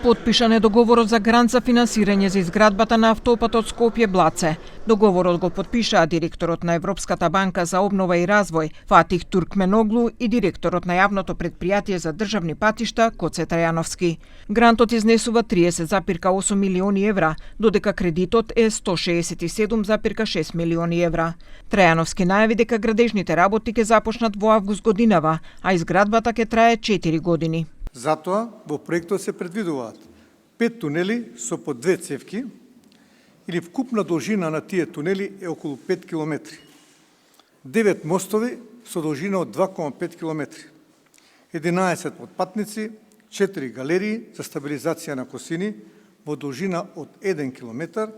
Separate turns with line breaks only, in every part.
Потпишан е договорот за грант за финансирање за изградбата на автопатот Скопје-Блаце. Договорот го потпишаа директорот на Европската банка за обнова и развој Фатих Туркменоглу и директорот на јавното предпријатие за државни патишта Коце Трајановски. Грантот изнесува 30,8 милиони евра, додека кредитот е 167,6 милиони евра. Трајановски најави дека градежните работи ќе започнат во август годинава, а изградбата ќе трае 4 години.
Затоа во проектот се предвидуваат 5 тунели со по 2 цевки, или вкупна должина на тие тунели е околу 5 км. 9 мостови со должина од 2,5 км. 11 потпатници, 4 галерии за стабилизација на косини во должина од 1 км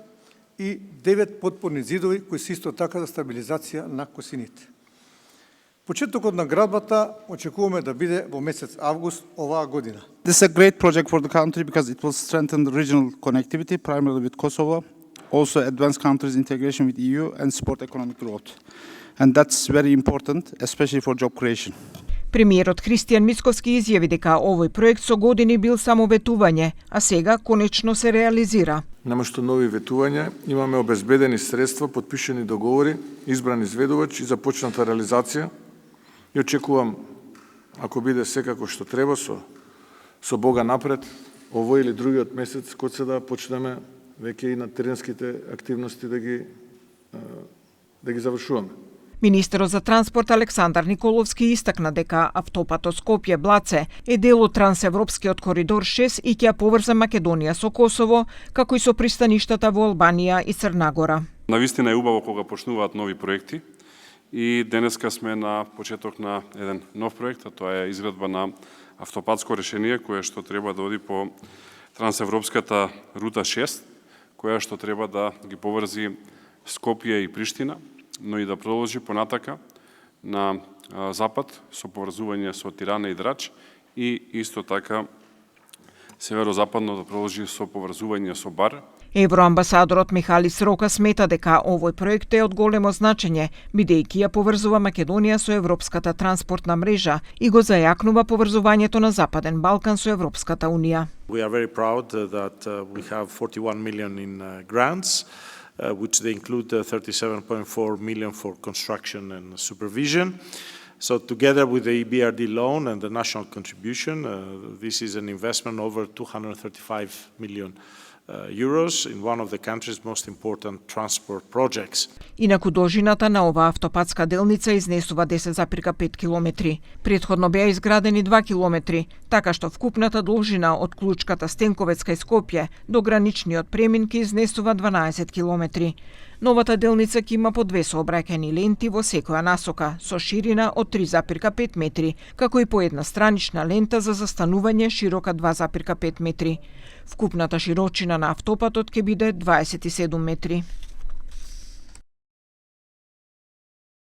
и 9 подпорни зидови кои се исто така за стабилизација на косините. Почетокот на градбата очекуваме да биде во месец август оваа година.
This is a great project for the country because it will strengthen the regional connectivity, primarily with Kosovo, also advance countries' integration with EU and support economic growth. And that's very important, especially for job creation.
Премиерот Христијан Мицковски изјави дека овој проект со години бил само ветување, а сега конечно се реализира.
Наместо нови ветувања, имаме обезбедени средства, потпишани договори, избран изведувач и започната реализација. И очекувам, ако биде секако што треба, со Бога напред, овој или другиот месец, кога се да почнеме веќе и на теренските активности да ги завршуваме.
Министерот за транспорт Александар Николовски истакна дека автопатот Скопје-Блаце е дел од трансевропскиот коридор 6 и ќе поврза Македонија со Косово, како и со пристаништата во Албанија и Црна Гора.
Навистина е убаво кога почнуваат нови проекти. И денеска сме на почеток на еден нов проект, а тоа е изградба на автопатско решение кое што треба да оди по трансевропската рута 6, која што треба да ги поврзи Скопје и Приштина, но и да продолжи понатака на запад со поврзување со Тирана и Драч и исто така северозападно да продолжи со поврзување со Бар.
Евроамбасадорот Михалис Рока смета дека овој проект е од големо значење, бидејќи ја поврзува Македонија со европската транспортна мрежа и го зајакнува поврзувањето на Западен Балкан со Европската Унија.
We are very proud that we have 41 million in grants, which they include 37.4 million for construction and supervision. So together with the EBRD loan and the national contribution, this is an investment over 235 million euros in one of the country's most important transport projects.
Инаку должината на оваа автопатска делница изнесува 10,5 километри. Претходно беа изградени 2 километри, така што вкупната должина од Клучката Стенковец кај Скопје до граничниот премин ке изнесува 12 километри. Новата делница ќе има по 2 сообраќајни ленти во секоја насока, со ширина од 3,5 метри, како и по една странична лента за застанување широка 2,5 метри. Вкупната широчина на автопатот ќе биде 27 метри.